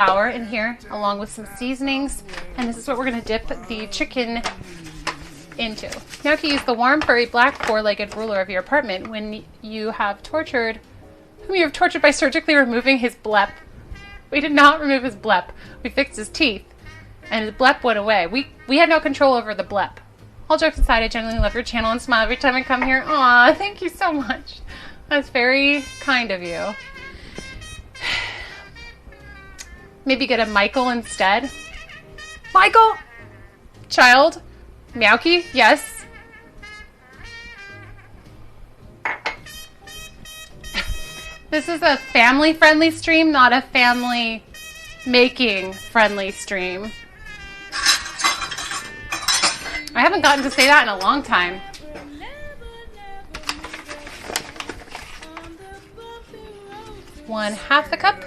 flour in here along with some seasonings, and this is what we're going to dip the chicken into. Now you can use the warm, furry, black, four-legged ruler of your apartment when you have tortured, whom you have tortured by surgically removing his blep. We did not remove his blep. We fixed his teeth, and his blep went away. We had no control over the blep. All jokes aside, I genuinely love your channel and smile every time I come here. Aw, thank you so much. That's very kind of you. Maybe get a Michael instead. Michael? Child? Meowky? Yes. This is a family-friendly stream, not a family-making-friendly stream. I haven't gotten to say that in a long time. One half the cup.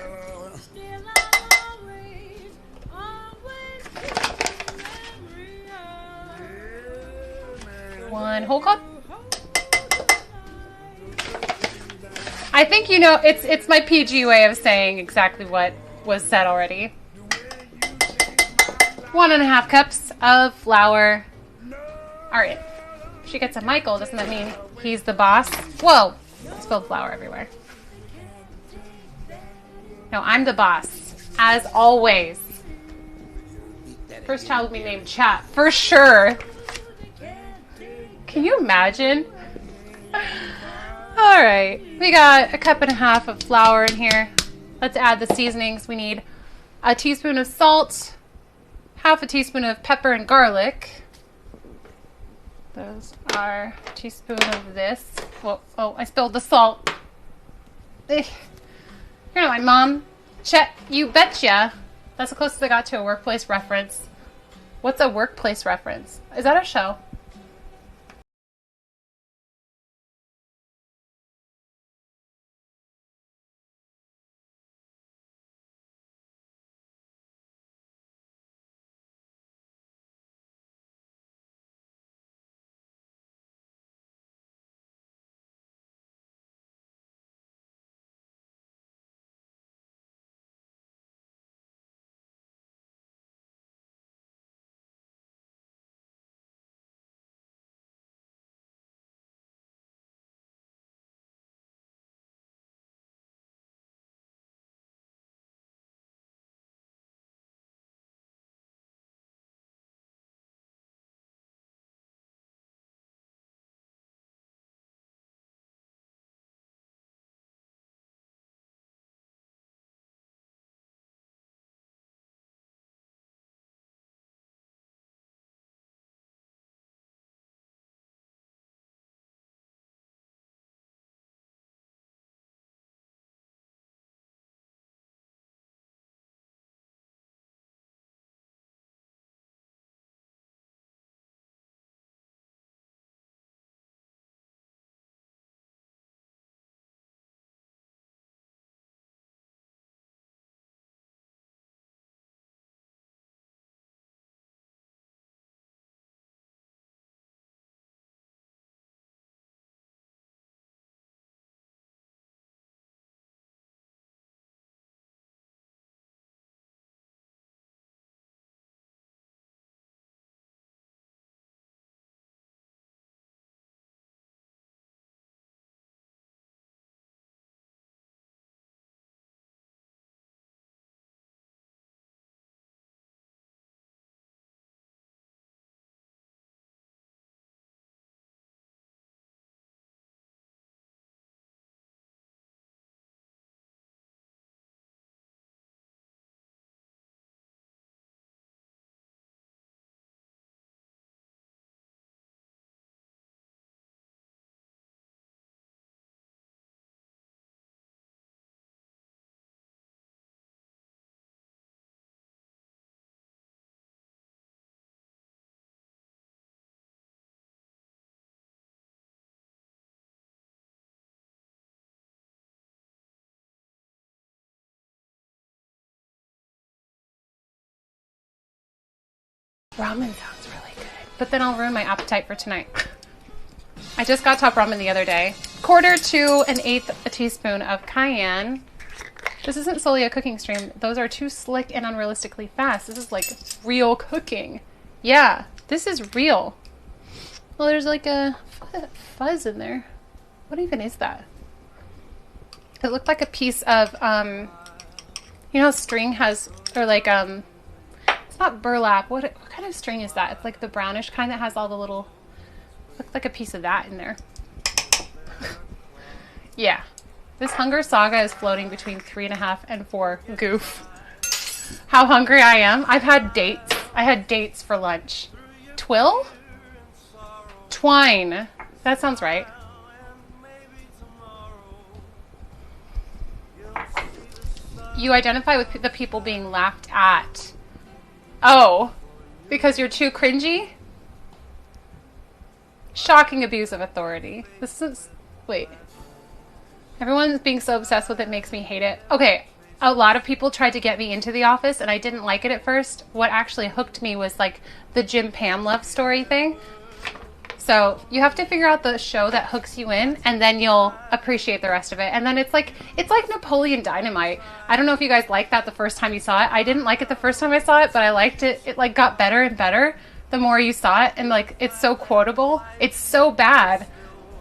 One whole cup. I think you know it's my PG way of saying exactly what was said already. 1.5 cups of flour are in. If she gets a Michael, doesn't that mean he's the boss? Whoa! I spilled flour everywhere. No, I'm the boss, as always. First child will be named Chat, for sure. Can you imagine? All right, we got 1.5 cups of flour in here. Let's add the seasonings. We need a teaspoon of salt, half a teaspoon of pepper and garlic. Those are a teaspoon of this. Whoa, oh, I spilled the salt. You're not my mom. Chet, you betcha. That's the closest I got to a workplace reference. What's a workplace reference? Is that a show? Ramen sounds really good, but then I'll ruin my appetite for tonight. I just got top ramen the other day. 1/4 to 1/8 a teaspoon of cayenne. This isn't solely a cooking stream. Those are too slick and unrealistically fast. This is like real cooking. Yeah, this is real. Well, there's like a fuzz in there. What even is that? It looked like a piece of, you know how string has, or like, it's not burlap. What kind of string is that? It's like the brownish kind that has all the little, looks like a piece of that in there. Yeah. This hunger saga is floating between 3.5 and 4. Goof. How hungry I am. I've had dates. I had dates for lunch. Twill? Twine. That sounds right. You identify with the people being laughed at. Oh, because you're too cringy? Shocking abuse of authority. This is... Wait. Everyone's being so obsessed with it makes me hate it. Okay, a lot of people tried to get me into The Office, and I didn't like it at first. What actually hooked me was, like, the Jim Pam love story thing. So you have to figure out the show that hooks you in, and then you'll appreciate the rest of it. And then it's like Napoleon Dynamite. I don't know if you guys liked that the first time you saw it. I didn't like it the first time I saw it, but I liked it. It like got better and better the more you saw it. And like, it's so quotable. It's so bad,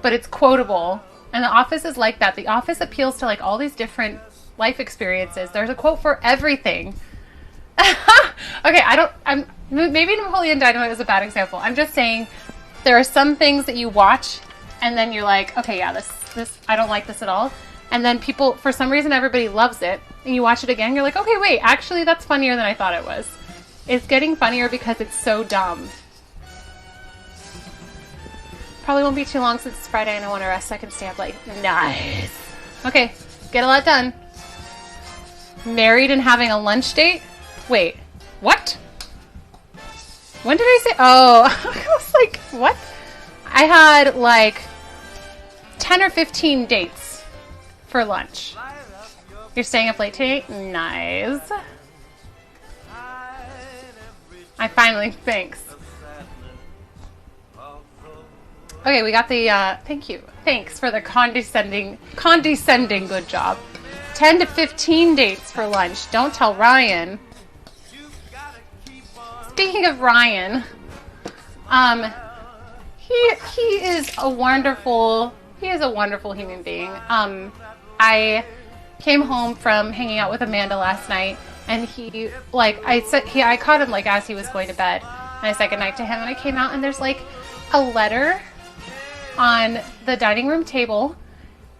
but it's quotable. And The Office is like that. The Office appeals to like all these different life experiences. There's a quote for everything. Okay, maybe Napoleon Dynamite was a bad example. I'm just saying there are some things that you watch and then you're like, okay, yeah, this I don't like this at all. And then people, for some reason, everybody loves it. And you watch it again, you're like, okay, wait, actually that's funnier than I thought it was. It's getting funnier because it's so dumb. Probably won't be too long since it's Friday and I want to rest so I can stay up late. Nice. Okay, get a lot done. Married and having a lunch date? Wait, what? When did I say? Oh, I was like, what? I had like 10 or 15 dates for lunch. You're staying up late today? Nice. I finally, thanks. Okay, we got the, thank you. Thanks for the condescending good job. 10 to 15 dates for lunch. Don't tell Ryan. Speaking of Ryan, he is a wonderful human being. I came home from hanging out with Amanda last night, and I caught him like as he was going to bed, and I said goodnight to him, and I came out, and there's like a letter on the dining room table,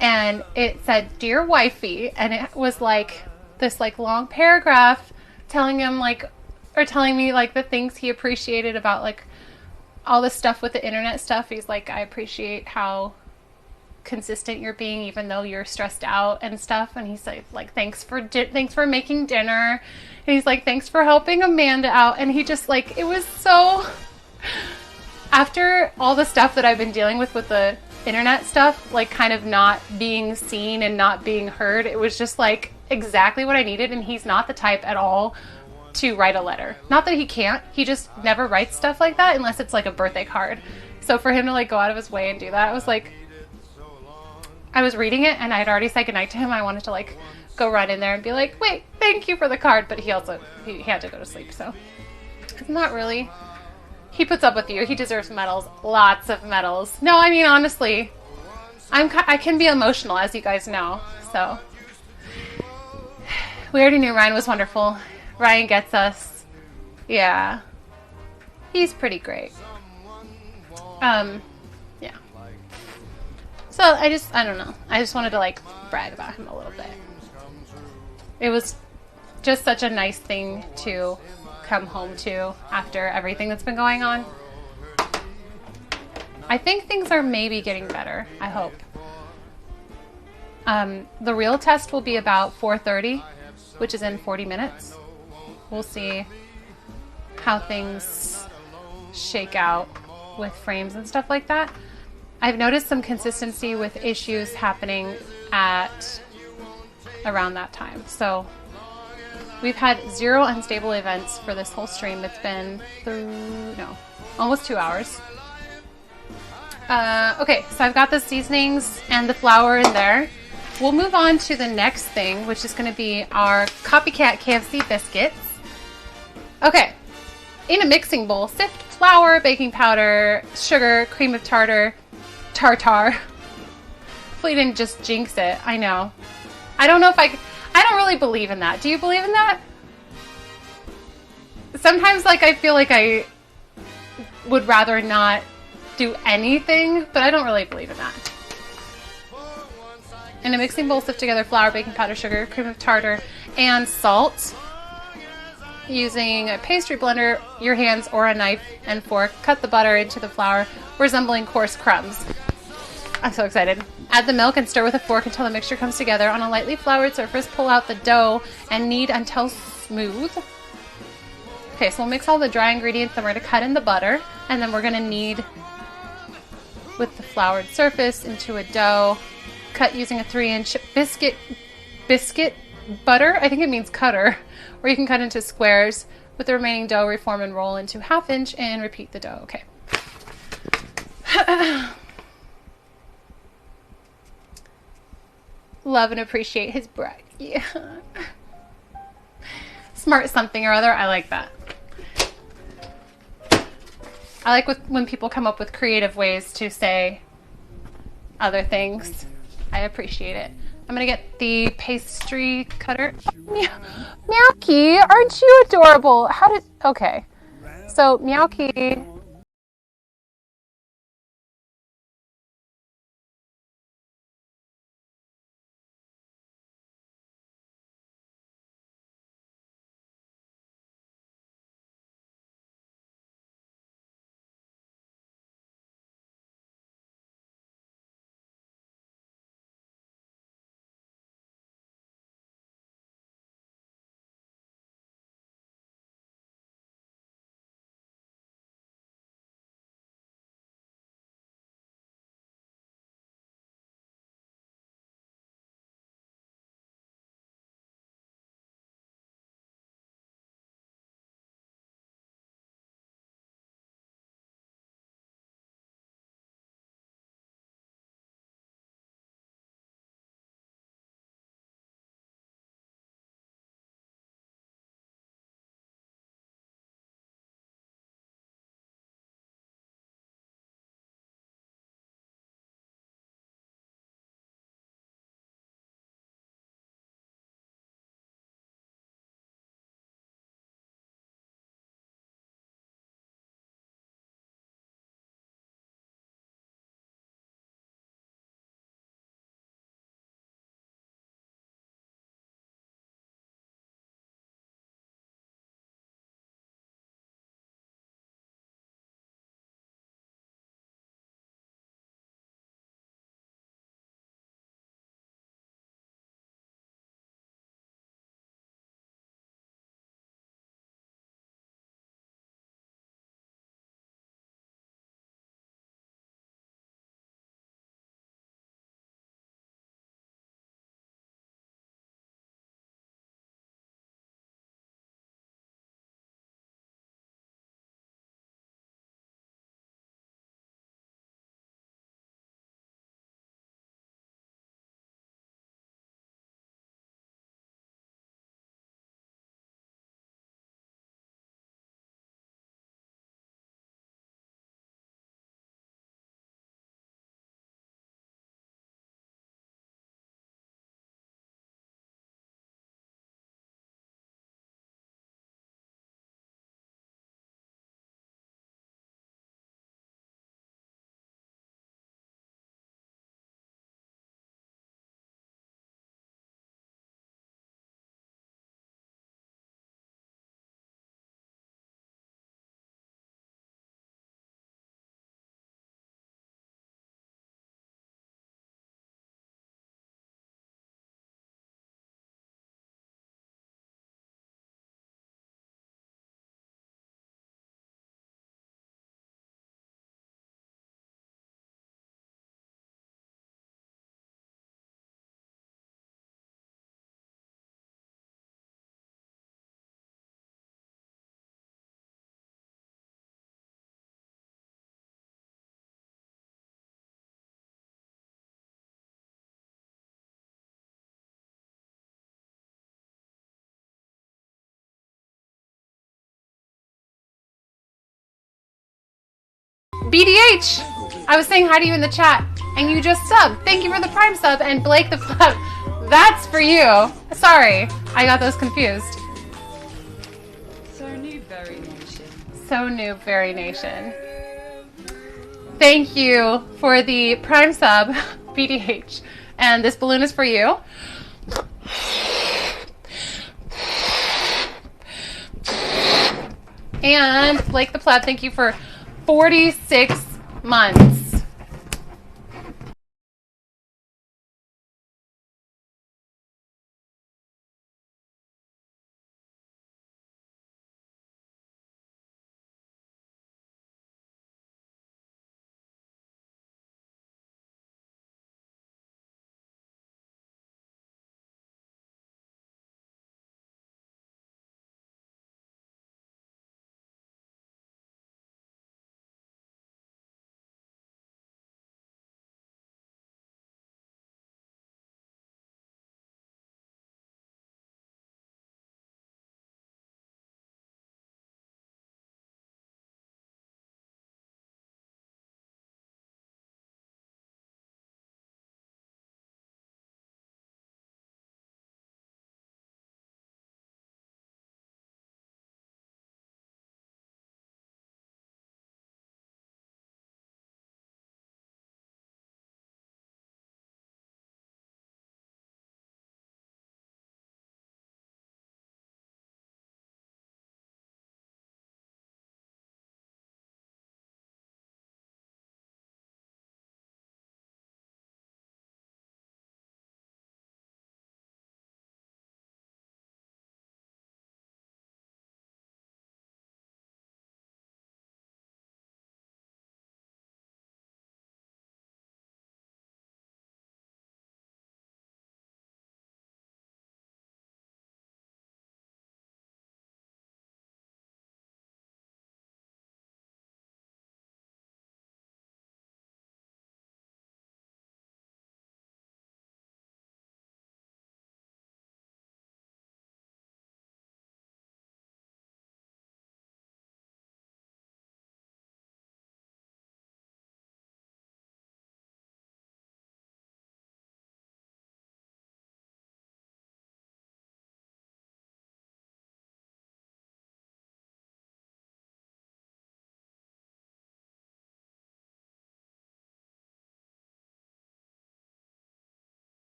and it said, "Dear Wifey," and it was like this like long paragraph telling him like, or telling me like the things he appreciated about like all the stuff with the internet stuff. He's like, I appreciate how consistent you're being even though you're stressed out and stuff. And he's like thanks for making dinner. And he's like, thanks for helping Amanda out. And he just like, it was so, after all the stuff that I've been dealing with the internet stuff, like kind of not being seen and not being heard, it was just like exactly what I needed. And he's not the type at all to write a letter. Not that he can't, he just never writes stuff like that unless it's like a birthday card. So for him to like go out of his way and do that, I was like, I was reading it and I had already said goodnight to him. I wanted to like go run in there and be like, wait, thank you for the card. But he had to go to sleep. So not really. He puts up with you. He deserves medals. Lots of medals. No, I mean, honestly, I can be emotional, as you guys know. So we already knew Ryan was wonderful. Ryan gets us. Yeah. He's pretty great. Yeah. So I don't know. I just wanted to like brag about him a little bit. It was just such a nice thing to come home to after everything that's been going on. I think things are maybe getting better. I hope. The real test will be about 4:30, which is in 40 minutes. We'll see how things shake out with frames and stuff like that. I've noticed some consistency with issues happening at around that time. So we've had 0 unstable events for this whole stream. It's been almost 2 hours. Okay, so I've got the seasonings and the flour in there. we'll move on to the next thing, which is going to be our copycat KFC biscuits. Okay, in a mixing bowl, sift flour, baking powder, sugar, cream of tartar. Hopefully you didn't just jinx it. I know. I don't know if I don't really believe in that. Do you believe in that? Sometimes, like, I feel like I would rather not do anything, but I don't really believe in that. In a mixing bowl, sift together flour, baking powder, sugar, cream of tartar, and salt. Using a pastry blender, your hands, or a knife and fork, cut the butter into the flour, resembling coarse crumbs. I'm so excited. Add the milk and stir with a fork until the mixture comes together. On a lightly floured surface, pull out the dough and knead until smooth. Okay, so we'll mix all the dry ingredients, then we're going to cut in the butter, and then we're going to knead with the floured surface into a dough. Cut using a 3-inch biscuit butter, I think it means cutter, or you can cut into squares. With the remaining dough, reform and roll into 1/2 inch and repeat the dough. Okay. Love and appreciate his brag. Yeah. Smart something or other. I like that. I like when people come up with creative ways to say other things. I appreciate it. I'm going to get the pastry cutter. Meowky, aren't you adorable? Okay. So, Meowky BDH, I was saying hi to you in the chat, and you just subbed. Thank you for the Prime sub, and Blake the Flub, that's for you. Sorry, I got those confused. So new, very nation. So new, very nation. Thank you for the Prime sub, BDH. And this balloon is for you. And Blake the Pleb, thank you for 46 months.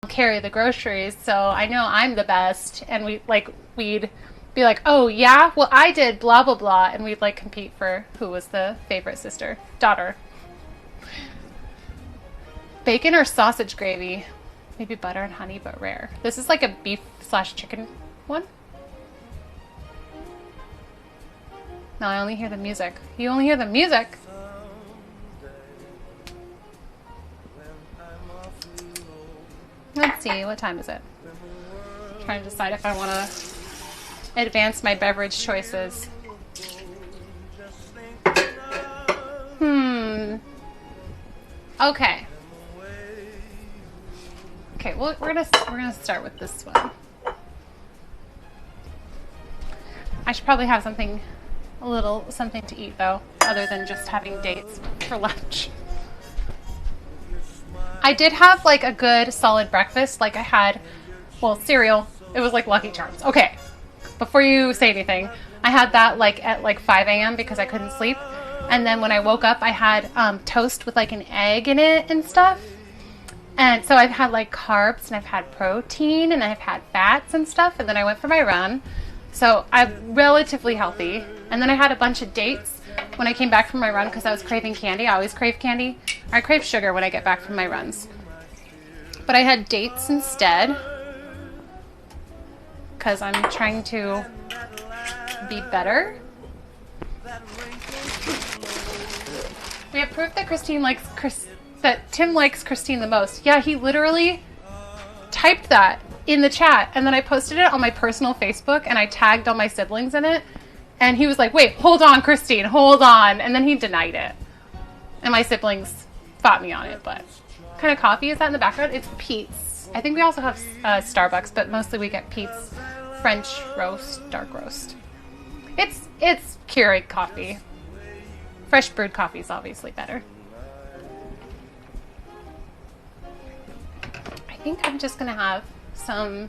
Carry the groceries, so I know I'm the best, and we'd be like, oh yeah, well I did blah blah blah, and we'd like compete for who was the favorite daughter. Bacon or sausage gravy? Maybe butter and honey, but rare. This is like a beef/chicken one. No, I only hear the music. You only hear the music. Let's see, what time is it? I'm trying to decide if I want to advance my beverage choices. Okay. Okay, well, we're gonna start with this one. I should probably have something a little something to eat though, other than just having dates for lunch. I did have like a good solid breakfast. Like I had, well, cereal. It was like Lucky Charms. Okay, before you say anything, I had that like at like 5 a.m. because I couldn't sleep. And then when I woke up, I had toast with like an egg in it and stuff. And so I've had like carbs and I've had protein and I've had fats and stuff. And then I went for my run. So I'm relatively healthy. And then I had a bunch of dates when I came back from my run because I was craving candy. I always crave candy. I crave sugar when I get back from my runs. But I had dates instead because I'm trying to be better. We have proof that that Tim likes Christine the most. Yeah, he literally typed that in the chat, and then I posted it on my personal Facebook, and I tagged all my siblings in it. And he was like, "Wait, hold on, Christine, hold on," and then he denied it. And my siblings fought me on it. But what kind of coffee is that in the background? It's Peet's. I think we also have Starbucks, but mostly we get Peet's French roast, dark roast. It's Keurig coffee. Fresh brewed coffee is obviously better. I think I'm just gonna have some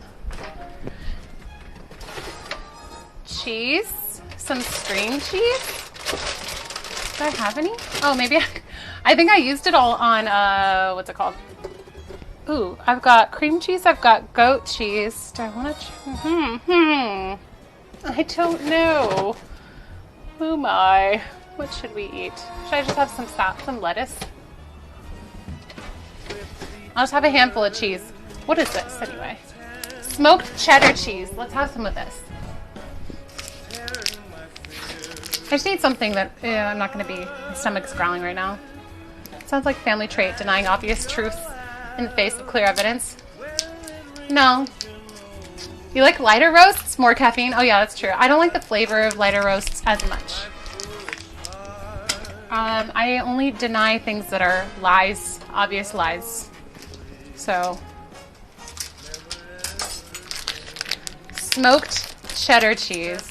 cheese, some string cheese. Do I have any? Oh, maybe I think I used it all on, what's it called? Ooh, I've got cream cheese, I've got goat cheese. Do I want to? I don't know. Oh my. What should we eat? Should I just have some lettuce? I'll just have a handful of cheese. What is this anyway? Smoked cheddar cheese. Let's have some of this. I just need something that I'm not going to be. My stomach's growling right now. Sounds like family trait, denying obvious truths in the face of clear evidence. No. You like lighter roasts? More caffeine? Oh yeah, that's true. I don't like the flavor of lighter roasts as much. I only deny things that are lies, obvious lies. So, smoked cheddar cheese.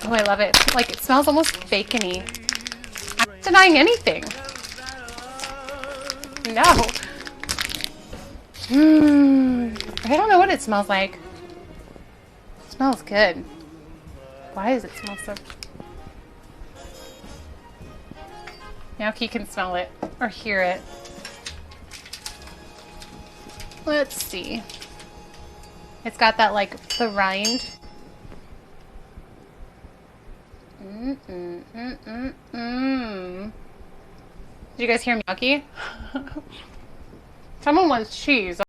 Oh, I love it. Like, it smells almost bacony. I'm not denying anything. No. I don't know what it smells like. It smells good. Why does it smell so... Now he can smell it or hear it. Let's see. It's got that like the rind. Did you guys hear Miyaki? Someone wants cheese.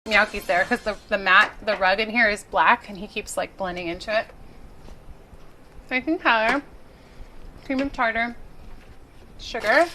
Meowki's there because the rug in here is black and he keeps like blending into it. Baking powder, cream of tartar, sugar.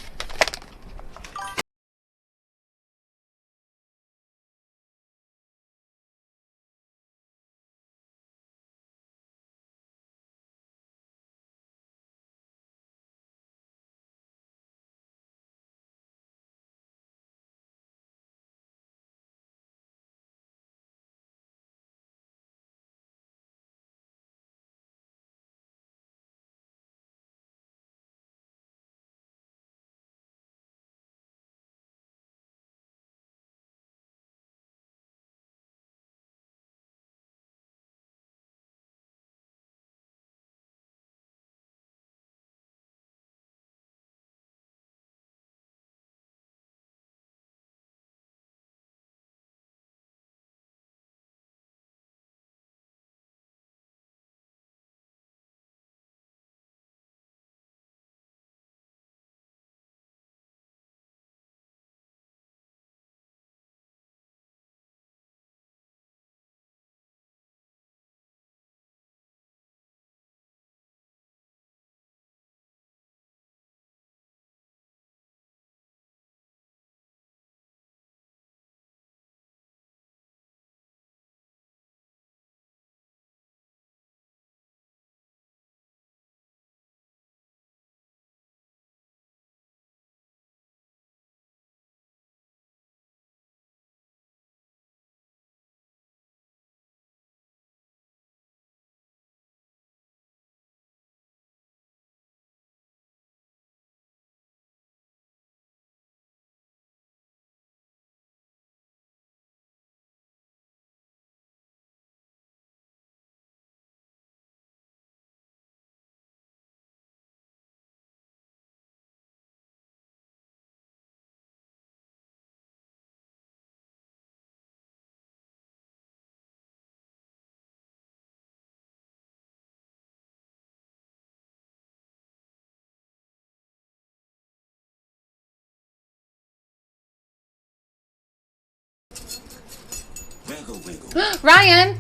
Ryan!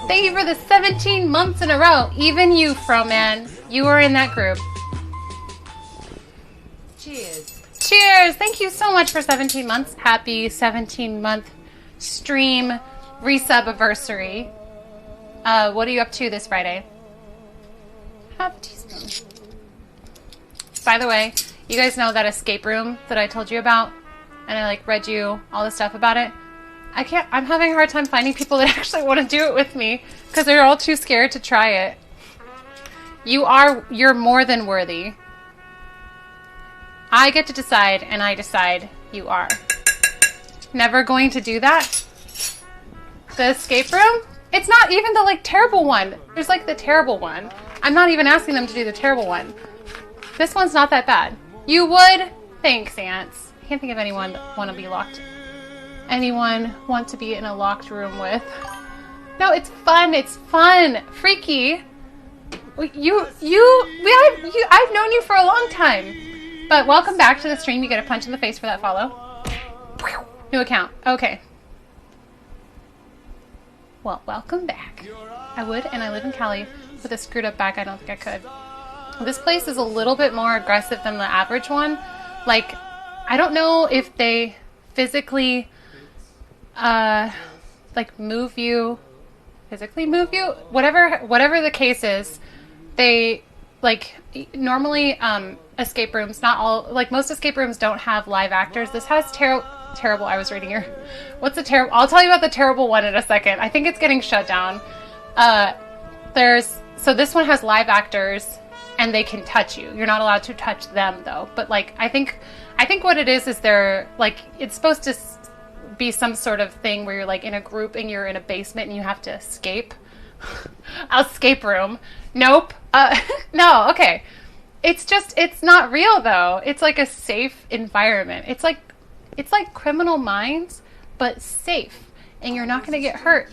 Thank you for the 17 months in a row. Even you, Froman. You were in that group. Cheers. Cheers! Thank you so much for 17 months. Happy 17-month stream resub-iversary. What are you up to this Friday? Half a teaspoon. By the way, you guys know that escape room that I told you about? And I like read you all the stuff about it? I'm having a hard time finding people that actually want to do it with me because they're all too scared to try it. You're more than worthy. I get to decide, and I decide you are. Never going to do that? The escape room? It's not even the like terrible one. There's like the terrible one. I'm not even asking them to do the terrible one. This one's not that bad. You would? Thanks, Ants. I can't think of anyone that want to be locked. Anyone want to be in a locked room with? No, it's fun. It's fun. Freaky. I've known you for a long time. But welcome back to the stream. You get a punch in the face for that follow. New account. Okay. Well, welcome back. I would, and I live in Cali. With a screwed up back, I don't think I could. This place is a little bit more aggressive than the average one. Like, I don't know if they physically, like physically move you. Whatever the case is, they, like, normally, escape rooms, not all, like, most escape rooms don't have live actors. This has terrible, I was reading here. What's the terrible, I'll tell you about the terrible one in a second. I think it's getting shut down. So this one has live actors, and they can touch you. You're not allowed to touch them, though. But, like, I think what it is they're, like, it's supposed to be some sort of thing where you're, like, in a group and you're in a basement and you have to escape. Escape room. Nope. No, okay. It's not real, though. It's, like, a safe environment. It's like Criminal Minds, but safe. And you're not going to get hurt.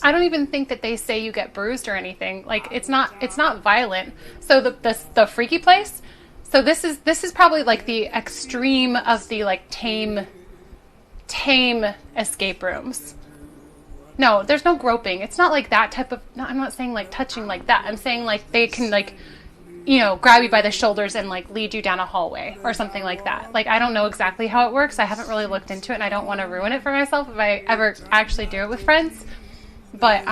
I don't even think that they say you get bruised or anything. Like, it's not violent. So the freaky place, So this is probably like the extreme of the like tame escape rooms. No, there's no groping. It's not like that type of. No, I'm not saying like touching like that. I'm saying like they can like, you know, grab you by the shoulders and like lead you down a hallway or something like that. Like I don't know exactly how it works. I haven't really looked into it, and I don't want to ruin it for myself if I ever actually do it with friends. But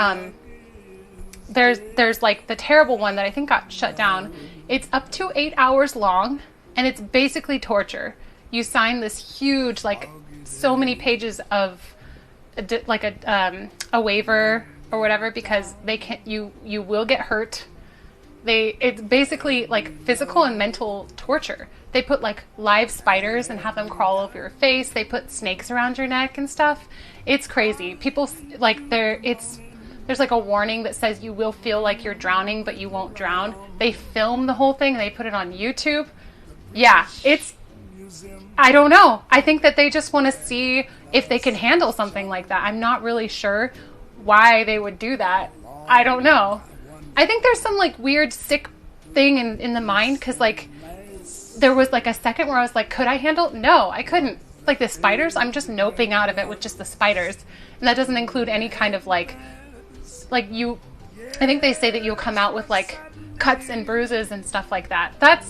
there's like the terrible one that I think got shut down. It's up to 8 hours long, and it's basically torture. You sign this huge, like, so many pages of like a waiver or whatever, because they can't. You will get hurt. It's basically like physical and mental torture. They put like live spiders and have them crawl over your face. They put snakes around your neck and stuff. It's crazy. People like there's like a warning that says you will feel like you're drowning, but you won't drown. They film the whole thing and they put it on YouTube. Yeah, I don't know. I think that they just want to see if they can handle something like that. I'm not really sure why they would do that. I don't know. I think there's some like weird sick thing in the mind, because like there was like a second where I was like, could I handle? No, I couldn't. Like the spiders, I'm just noping out of it with just the spiders, and that doesn't include any kind of like you. I think they say that you'll come out with like cuts and bruises and stuff like that. That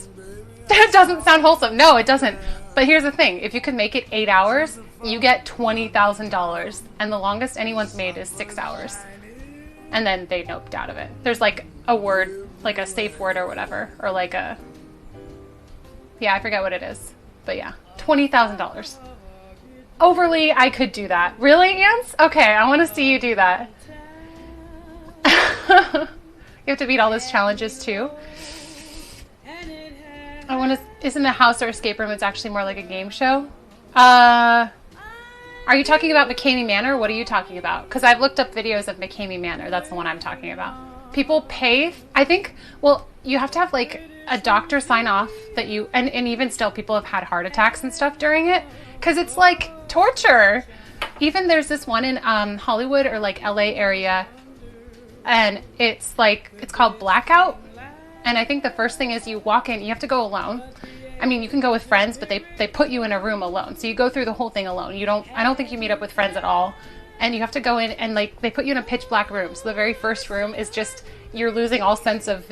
doesn't sound wholesome. No, it doesn't. But here's the thing: if you could make it 8 hours, you get $20,000, and the longest anyone's made is 6 hours. And then they noped out of it. There's like a word, like a safe word or whatever, or like I forget what it is. But yeah, $20,000. Overly, I could do that. Really, Ants? Okay, I want to see you do that. You have to beat all those challenges too. Isn't a house or escape room? It's actually more like a game show. Are you talking about McCamey Manor? What are you talking about? Because I've looked up videos of McCamey Manor. That's the one I'm talking about. People pay, I think, well, you have to have like a doctor sign off that you, and even still people have had heart attacks and stuff during it, because it's like torture. Even there's this one in Hollywood or like LA area, and it's called Blackout. And I think the first thing is you walk in, you have to go alone. I mean, you can go with friends, but they put you in a room alone. So you go through the whole thing alone. I don't think you meet up with friends at all. And you have to go in and like they put you in a pitch black room. So the very first room is just, you're losing all sense of